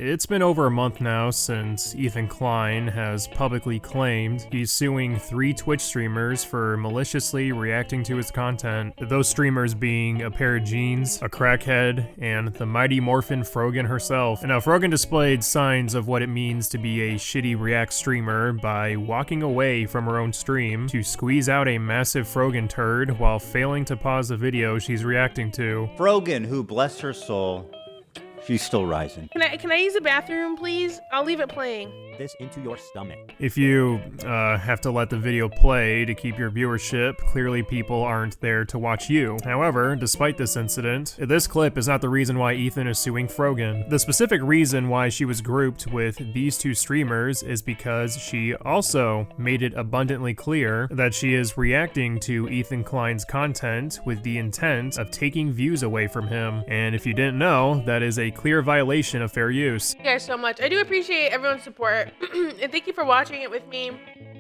It's been over a month now since Ethan Klein has publicly claimed he's suing 3 Twitch streamers for maliciously reacting to his content. Those streamers being a pair of jeans, a crackhead, and the mighty morphin Frogan herself. And now Frogan displayed signs of what it means to be a shitty React streamer by walking away from her own stream to squeeze out a massive Frogan turd while failing to pause the video she's reacting to. Frogan, who bless her soul, she's still rising. Can I use the bathroom, please? I'll leave it playing. This into your stomach. If you have to let the video play to keep your viewership, clearly people aren't there to watch you. However, despite this incident, this clip is not the reason why Ethan is suing Frogan. The specific reason why she was grouped with these 2 streamers is because she also made it abundantly clear that she is reacting to Ethan Klein's content with the intent of taking views away from him. And if you didn't know, that is a clear violation of fair use. Thank you guys so much. I do appreciate everyone's support. And thank you for watching it with me.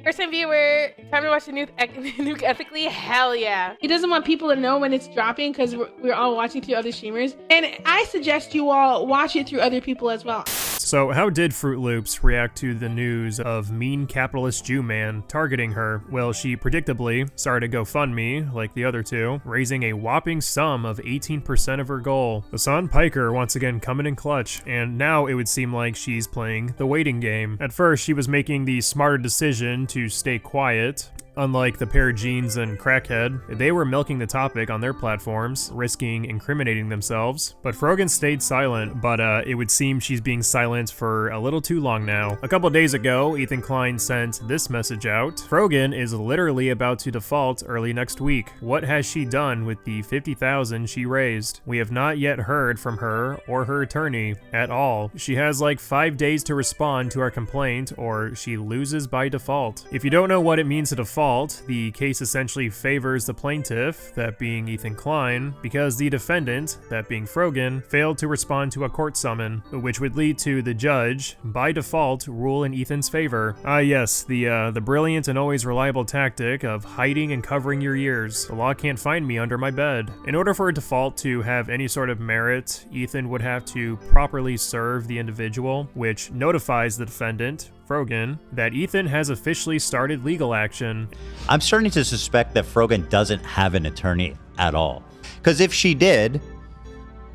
First time viewer, time to watch the nuke ethically? Hell yeah. He doesn't want people to know when it's dropping because we're all watching through other streamers. And I suggest you all watch it through other people as well. So how did Fruit Loops react to the news of mean capitalist Jew man targeting her? Well, she predictably started a GoFundMe, like the other 2, raising a whopping sum of 18% of her goal. Hassan Piker once again coming in clutch, and now it would seem like she's playing the waiting game. At first, she was making the smarter decision to stay quiet. Unlike the pair of jeans and crackhead, they were milking the topic on their platforms, risking incriminating themselves. But Frogan stayed silent, but it would seem she's being silent for a little too long now. A couple days ago, Ethan Klein sent this message out. Frogan is literally about to default early next week. What has she done with the $50,000 she raised? We have not yet heard from her or her attorney at all. She has like 5 days to respond to our complaint or she loses by default. If you don't know what it means to default, the case essentially favors the plaintiff, that being Ethan Klein, because the defendant, that being Frogan, failed to respond to a court summon, which would lead to the judge, by default, rule in Ethan's favor. Yes, the brilliant and always reliable tactic of hiding and covering your ears. The law can't find me under my bed. In order for a default to have any sort of merit, Ethan would have to properly serve the individual, which notifies the defendant, Frogan, that Ethan has officially started legal action. I'm starting to suspect that Frogan doesn't have an attorney at all. Because if she did,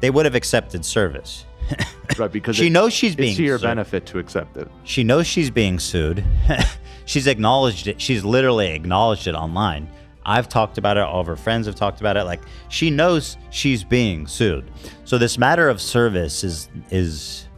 they would have accepted service. Right, because she knows she's being sued. It's to your sued. benefit to accept it. She knows she's being sued. She's acknowledged it. She's literally acknowledged it online. I've talked about it. All of her friends have talked about it. Like, she knows she's being sued. So this matter of service is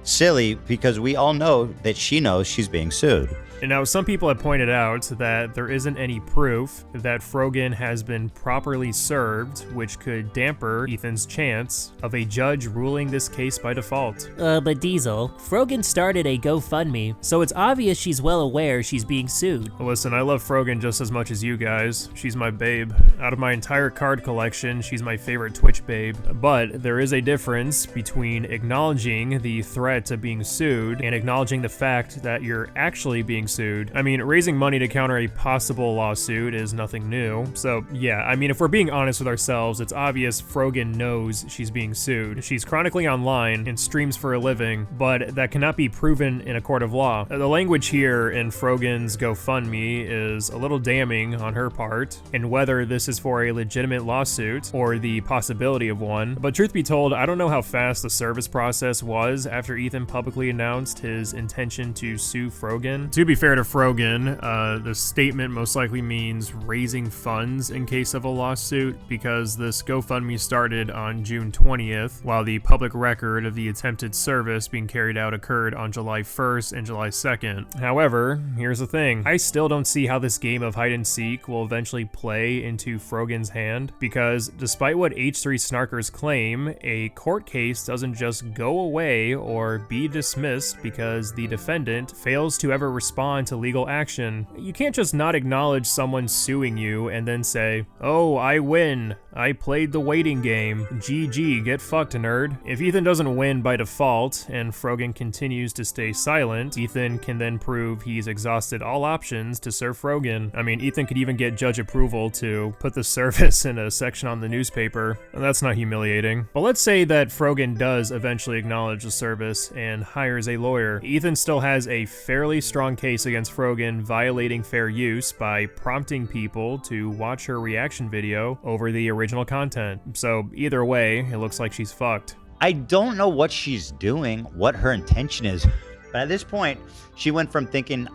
silly because we all know that she knows she's being sued. And now some people have pointed out that there isn't any proof that Frogan has been properly served, which could damper Ethan's chance of a judge ruling this case by default. But Diesel, Frogan started a GoFundMe, so it's obvious she's well aware she's being sued. Listen, I love Frogan just as much as you guys. She's my babe. Out of my entire card collection, she's my favorite Twitch babe. But there is a difference between acknowledging the threat of being sued and acknowledging the fact that you're actually being sued. I mean, raising money to counter a possible lawsuit is nothing new. So yeah, I mean, if we're being honest with ourselves, it's obvious Frogan knows she's being sued. She's chronically online and streams for a living, but that cannot be proven in a court of law. The language here in Frogan's GoFundMe is a little damning on her part, and whether this is for a legitimate lawsuit or the possibility of one. But truth be told, I don't know how fast the service process was after Ethan publicly announced his intention to sue Frogan. To be fair to Frogan, the statement most likely means raising funds in case of a lawsuit, because this GoFundMe started on June 20th, while the public record of the attempted service being carried out occurred on July 1st and July 2nd. However, here's the thing. I still don't see how this game of hide and seek will eventually play into Frogan's hand, because despite what H3 snarkers claim, a court case doesn't just go away or be dismissed because the defendant fails to ever respond respond to legal action. You can't just not acknowledge someone suing you and then say, "Oh, I win. I played the waiting game. GG, get fucked, nerd." If Ethan doesn't win by default and Frogan continues to stay silent, Ethan can then prove he's exhausted all options to serve Frogan. I mean, Ethan could even get judge approval to put the service in a section on the newspaper. That's not humiliating. But let's say that Frogan does eventually acknowledge the service and hires a lawyer. Ethan still has a fairly strong case against Frogan violating fair use by prompting people to watch her reaction video over the original content. So either way, it looks like she's fucked. I don't know what she's doing, what her intention is, but at this point, she went from thinking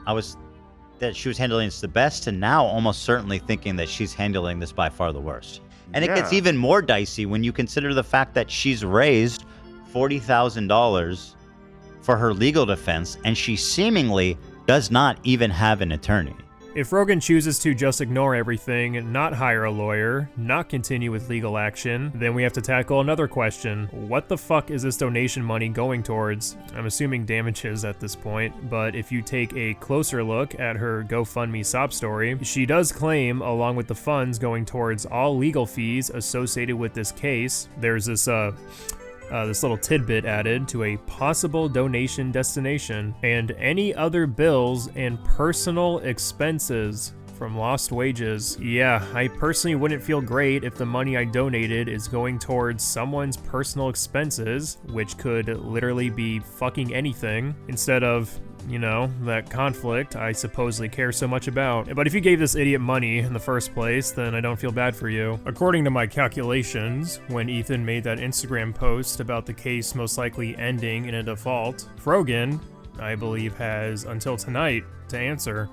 that she was handling this the best to now almost certainly thinking that she's handling this by far the worst. And it gets even more dicey when you consider the fact that she's raised $40,000 for her legal defense, and she seemingly does not even have an attorney. If Frogan chooses to just ignore everything, not hire a lawyer, not continue with legal action, then we have to tackle another question. What the fuck is this donation money going towards? I'm assuming damages at this point, but if you take a closer look at her GoFundMe sob story, she does claim, along with the funds going towards all legal fees associated with this case, there's this little tidbit added to a possible donation destination, and any other bills and personal expenses from lost wages. Yeah, I personally wouldn't feel great if the money I donated is going towards someone's personal expenses, which could literally be fucking anything, instead of, you know, that conflict I supposedly care so much about. But if you gave this idiot money in the first place, then I don't feel bad for you. According to my calculations, when Ethan made that Instagram post about the case most likely ending in a default, Frogan, I believe, has until tonight to answer.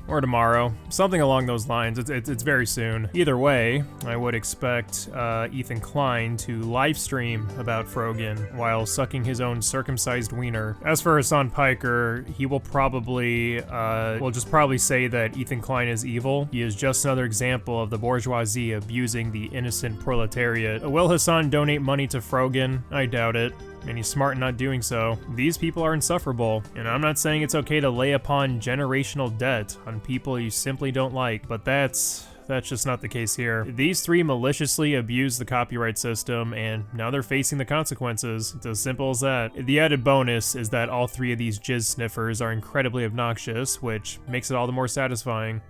Or tomorrow, something along those lines. It's very soon. Either way, I would expect Ethan Klein to live stream about Frogan while sucking his own circumcised wiener. As for Hassan Piker, he will probably say that Ethan Klein is evil. He is just another example of the bourgeoisie abusing the innocent proletariat. Will Hassan donate money to Frogan? I doubt it. And he's smart in not doing so. These people are insufferable, and I'm not saying it's okay to lay upon generational debt on people you simply don't like, but that's just not the case here. These three maliciously abused the copyright system, and now they're facing the consequences. It's as simple as that. The added bonus is that all three of these jizz sniffers are incredibly obnoxious, which makes it all the more satisfying.